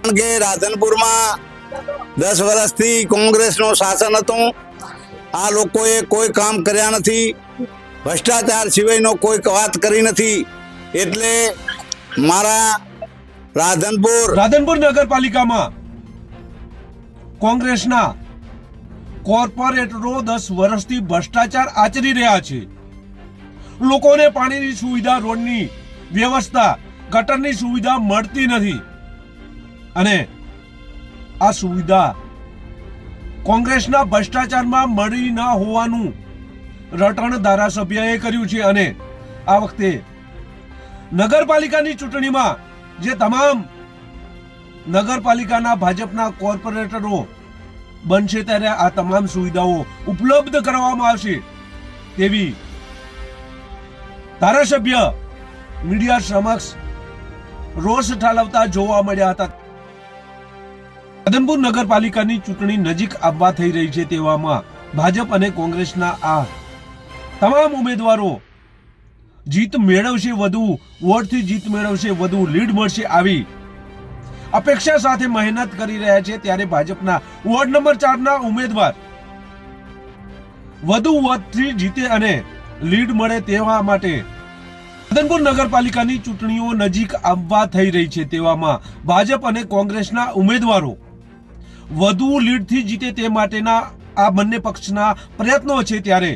કારણ કે રાધનપુરમાં 10 વર્ષથી કોંગ્રેસનું શાસન હતું। આ લોકોએ કોઈ કામ કર્યા નથી, ભ્રષ્ટાચાર સિવાયનો કોઈ વાત કરી નથી। એટલે મારા રાધનપુર નગરપાલિકામાં કોંગ્રેસના કોર્પોરેટરો 10 વર્ષથી ભ્રષ્ટાચાર આચરી રહ્યા છે। લોકોને પાણીની સુવિધા, રોડની વ્યવસ્થા, ગટરની સુવિધા મળતી નથી અને આ સુવિધા કોંગ્રેસના ભ્રષ્ટાચારમાં મળી ન હોવાનું રટણ ધારાસભ્યએ કર્યું છે। અને આ વખતે નગરપાલિકાની ચૂંટણીમાં જે તમામ નગરપાલિકાના ભાજપના કોર્પોરેટરો બનશે ત્યારે આ તમામ સુવિધાઓ ઉપલબ્ધ કરવામાં આવશે તેવી ધારાસભ્ય મીડિયા સમક્ષ રોષ ઠાલવતા જોવા મળ્યા હતા। રાધનપુર નગરપાલિકાની ચૂંટણી નજીક આવવા થઈ રહી છે તેવામાં ભાજપ અને કોંગ્રેસના આ તમામ ઉમેદવારો જીત મેળવશે, વધુ વોટથી જીત મેળવશે, વધુ લીડ મળશે આવી અપેક્ષા સાથે મહેનત કરી રહ્યા છે। ત્યારે ભાજપના વોર્ડ નંબર 4 ના ઉમેદવાર વધુ વોટથી જીતે અને લીડ મળે તેવા માટે રાધનપુર નગરપાલિકાની ચૂંટણીઓ નજીક આવવા થઈ રહી છે તેવામાં ભાજપ અને કોંગ્રેસના ઉમેદવારો વધુ લીડથી જીતે તે માટેના આ બંને પક્ષના પ્રયત્નો છે। ત્યારે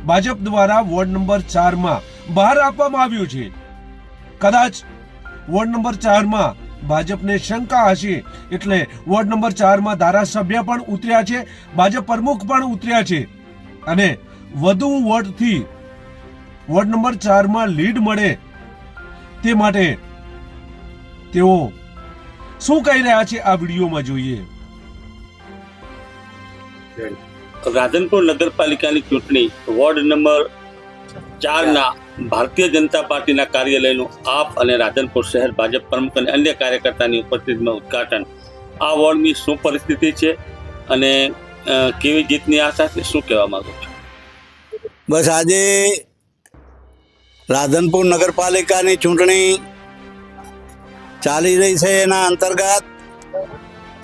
ભાજપ દ્વારા વોર્ડ નંબર 4 માં બહાર આપવામાં આવ્યું છે, કદાચ વોર્ડ નંબર 4 માં ભાજપને શંકા હશે એટલે વોર્ડ નંબર 4 માં ધારાસભ્ય પણ ઉતર્યા છે, ભાજપ પ્રમુખ પણ ઉતર્યા છે અને વધુ વોટથી વોર્ડ નંબર 4 માં લીડ મળે તે માટે તેઓ શું કહી રહ્યા છે આ વિડીયોમાં જોઈએ। રાધનપુર નગરપાલિકાની ચૂંટણી વોર્ડ નંબર 4 ના ભારતીય જનતા પાર્ટીના કાર્યાલયનું આપ અને રાધનપુર શહેર ભાજપ પ્રમુખ અને અન્ય કાર્યકર્તાની ઉપસ્થિતિમાં ઉદ્ઘાટન। આ વોર્ડની શું પરિસ્થિતિ છે અને કેવી જીતની આશા છે, શું કહેવા માંગો છો? બસ આજે રાધનપુર નગરપાલિકાની ચૂંટણી ચાલી રહી છે, એના અંતર્ગત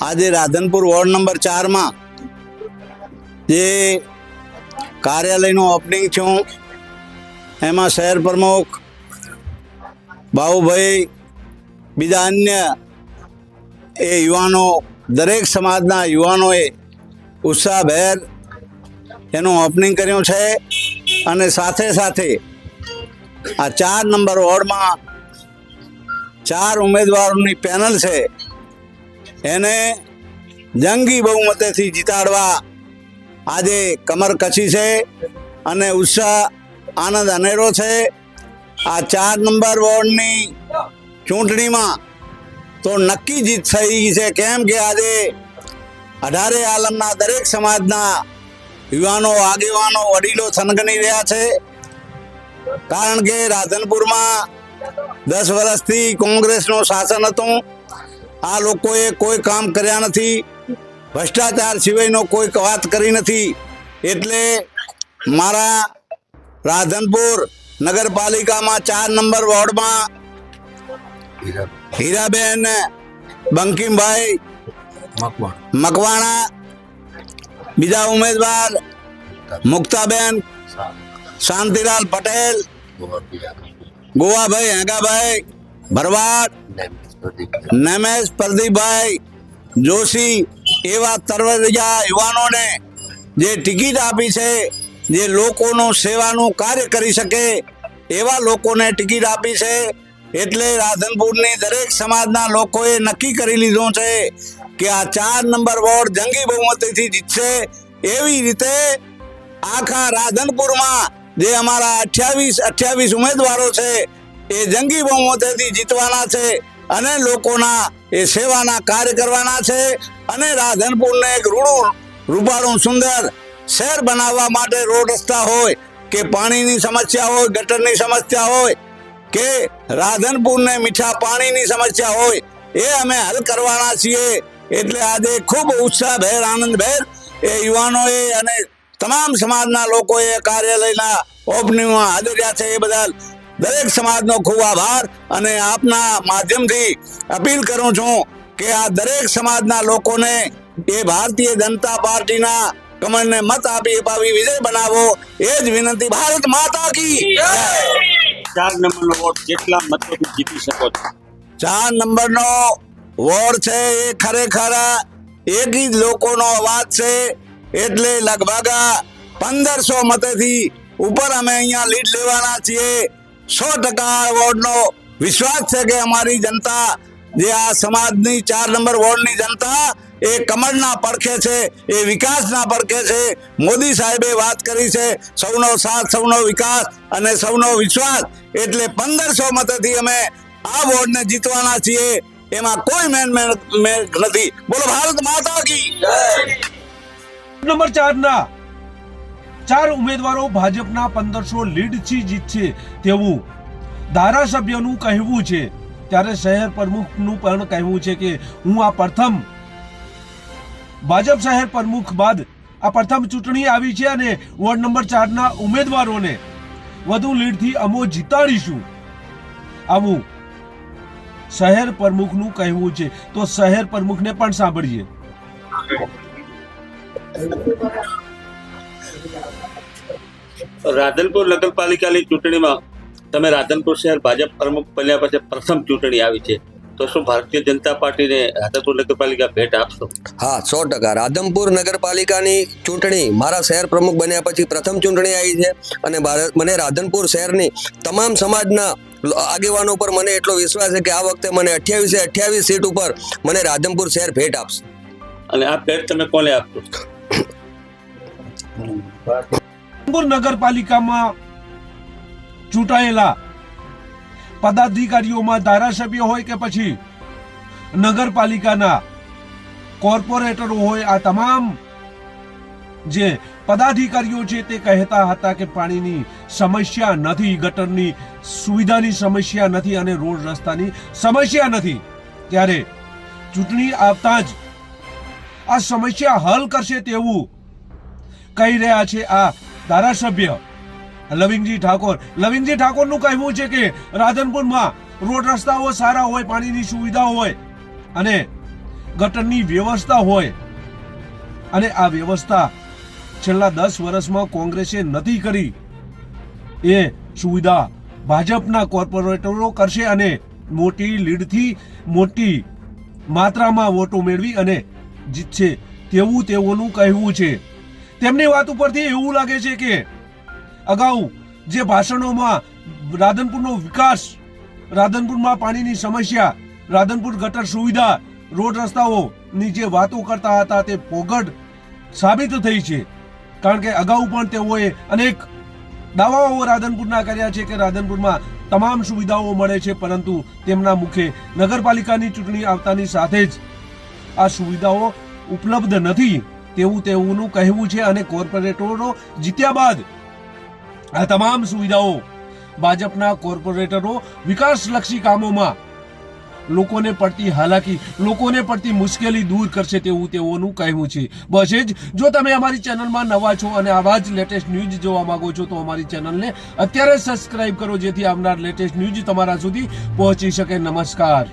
આજે રાધનપુર વોર્ડ નંબર 4 માં જે કાર્યાલયનું ઓપનિંગ થયું એમાં શહેર પ્રમુખ બાબુભાઈ, બીજા અન્ય એ યુવાનો, દરેક સમાજના યુવાનોએ ઉત્સાહભેર એનું ઓપનિંગ કર્યું છે અને સાથે સાથે આ 4 નંબર વોર્ડમાં 4 ઉમેદવારોની પેનલ છે એને જંગી બહુમતીથી જીતાડવા આજે કમર કસી છે અને ઉત્સાહ, આનંદ અનેરો છે। આ 4 નંબર વોર્ડની ચૂંટણીમાં તો નક્કી જીત થઈ છે, કેમ કે આજે 18 આલમના દરેક સમાજના યુવાનો, આગેવાનો, વડીલો થનગની રહ્યા છે। કારણ કે રાધનપુરમાં 10 વર્ષથી કોંગ્રેસનું શાસન હતું। આ લોકોએ કોઈ કામ કર્યા નથી, ભ્રષ્ટાચાર સિવાયનો કોઈ વાત કરી નથી। એટલે મારા રાધનપુર નગરપાલિકામાં 4 નંબર વોર્ડમાં હીરાબેન બંકિમભાઈ મકવાણા, બીજા ઉમેદવાર મુક્તાબેન શાંતિલાલ પટેલ, ગોવાભાઈ હેગાભાઈ ભરવાડ, નમેશ પ્રદીપભાઈ જોશી એવા તરવરિયા યુવાનોને જે ટિકિટ આપી છે, જે લોકોનું સેવાનું કાર્ય કરી શકે એવા લોકોને ટિકિટ આપી છે। એટલે રાધનપુરની દરેક સમાજના લોકોએ નક્કી કરી લીધું છે કે આ 4 નંબર વોર્ડ જંગી બહુમતીથી જીતશે। એવી રીતે આખા રાધનપુરમાં જે અમારા 28 ઉમેદવારો છે એ જંગી બહુમતીથી જીતવાના છે અને લોકોના એ સેવાના કાર્ય કરવાના છે અને રાધનપુરને એક રૂપાળું સુંદર શહેર બનાવવા માટે રોડ રસ્તા હોય કે પાણીની સમસ્યા હોય, ગટરની સમસ્યા હોય કે રાધનપુરને મીઠા પાણીની સમસ્યા હોય એ અમે હલ કરવાના છીએ। એટલે આજે ખૂબ ઉત્સાહભેર, આનંદભેર એ યુવાનોએ અને તમામ સમાજના લોકોએ કાર્યાલયના ઓપનિંગમાં હાજર્યા છે। એ બદલ દરેક સમાજનો ખૂબ આભાર અને આપના માધ્યમથી અપીલ કરું છું કે આ દરેક સમાજના લોકોને એ ભારતીય જનતા પાર્ટીના કમળને મત આપી અપાવી વિજય બનાવો, એ જ વિનંતી. ભારત માતા કી જય. 4 નંબરનો વોટ કેટલા મતોથી જીતી શકો છો? 4 નંબરનો વોર્ડ છે એ ખરેખર એક જ લોકોનો અવાજ છે, એટલે લગભગ 1500 મતેથી ઉપર અમે અહીંયા લીડ લેવાના છીએ. 100% વોર્ડનો વિશ્વાસ છે કે અમારી જનતા, જે આ સમાજની 4 નંબર વોર્ડની જનતા એ કમળના પડખે છે, એ વિકાસના પડખે છે. મોદી સાહેબે વાત કરી છે સૌનો સાથ, સૌનો વિકાસ અને સૌનો વિશ્વાસ, એટલે 1500 મતેથી અમે આ વોર્ડને જીતવાના છીએ. એમાં કોઈ મેળ નથી. બોલો ભારત માતા કી જય. નંબર 4 ના 4 ઉમેદવારો ભાજપના 1500 લીડથી જીતશે તેવું ધારાસભ્યનું કહેવું છે. ત્યારે શહેર પ્રમુખનું પણ કહેવું છે કે હું આ પ્રથમ ભાજપ શહેર પ્રમુખ બાદ આ પ્રથમ ચૂંટણી આવી છે અને વોર્ડ નંબર 4 ના ઉમેદવારોને વધુ લીડથી અમો જીતાડીશું, આવું શહેર પ્રમુખનું કહેવું છે. તો શહેર પ્રમુખને પણ સાંભળીએ. રાધનપુર નગરપાલિકાની ચૂંટણીમાં તમે રાધનપુર શહેર ભાજપ પ્રમુખ બન્યા પછી પ્રથમ ચૂંટણી આવી છે, તો શું ભારતીય જનતા પાર્ટીને રાધનપુર નગરપાલિકા ભેટ આપશો? હા, 100%. રાધનપુર નગરપાલિકાની ચૂંટણી મારા શહેર પ્રમુખ બન્યા પછી પ્રથમ ચૂંટણી આવી છે અને મને રાધનપુર શહેરની તમામ સમાજના આગેવાનો ઉપર મને એટલો વિશ્વાસ છે કે આ વખતે મને 28 સીટ ઉપર મને રાધનપુર શહેર ભેટ આપશે. અને આ ભેટ તમે કોને આપશો? રાધનપુર નગરપાલિકામાં ચૂંટાયેલા પદાધિકારીઓમાં ધારાસભ્ય હોય કે પછી નગરપાલિકાના કોર્પોરેટરો હોય, આ તમામ જે પદાધિકારીઓ છે તે કહેતા હતા કે પાણીની સમસ્યા નથી, ગટરની સુવિધાની સમસ્યા નથી અને રોડ રસ્તાની સમસ્યા નથી. ત્યારે ચૂંટણી આવતા જ આ સમસ્યા હલ કરશે તેવું કહી રહ્યા છે આ ધારાસભ્ય લવિંગજી ઠાકોર. લવિંગજી ઠાકોરનું કહેવું છે કે રાધનપુરમાં રોડ રસ્તાઓ સારા હોય, પાણીની સુવિધા હોય અને ગટરની વ્યવસ્થા હોય, અને આ વ્યવસ્થા છેલ્લા 10 વર્ષમાં કોંગ્રેસે નથી કરી. એ સુવિધા ભાજપના કોર્પોરેટરો કરશે અને મોટી લીડથી મોટી માત્રામાં વોટો મેળવી અને જીતશે તેવું તેઓનું કહેવું છે. તેમની વાત ઉપરથી એવું લાગે છે કે અગાઉ જે ભાષણોમાં રાધનપુરનો વિકાસ, રાધનપુરમાં પાણીની સમસ્યા, રાધનપુર ગટર સુવિધા, રોડ રસ્તાઓની જે વાતો કરતા હતા તે પોગડ સાબિત થઈ છે. કારણ કે અગાઉ પણ તેઓએ અનેક દાવાઓ રાધનપુરના કર્યા છે કે રાધનપુરમાં તમામ સુવિધાઓ મળે છે, પરંતુ તેમના મુખે નગરપાલિકાની ચૂંટણી આવતાની સાથે જ આ સુવિધાઓ ઉપલબ્ધ નથી તેવું તેઓનું કહેવું છે. અને કોર્પોરેટરો જીત્યા બાદ આ તમામ સુવિધાઓ ભાજપના કોર્પોરેટરો વિકાસલક્ષી કામોમાં લોકોને પડતી હાલાકી, લોકોને પડતી મુશ્કેલી દૂર કરશે તેવું તેઓનું કહેવું છે. બસ એ જ. જો તમે અમારી ચેનલમાં નવા છો અને આવા જ લેટેસ્ટ ન્યૂઝ જોવા માંગો છો તો અમારી ચેનલને અત્યારે સબસ્ક્રાઇબ કરો, જેથી આવનાર લેટેસ્ટ ન્યૂઝ તમારા સુધી પહોંચી શકે. નમસ્કાર.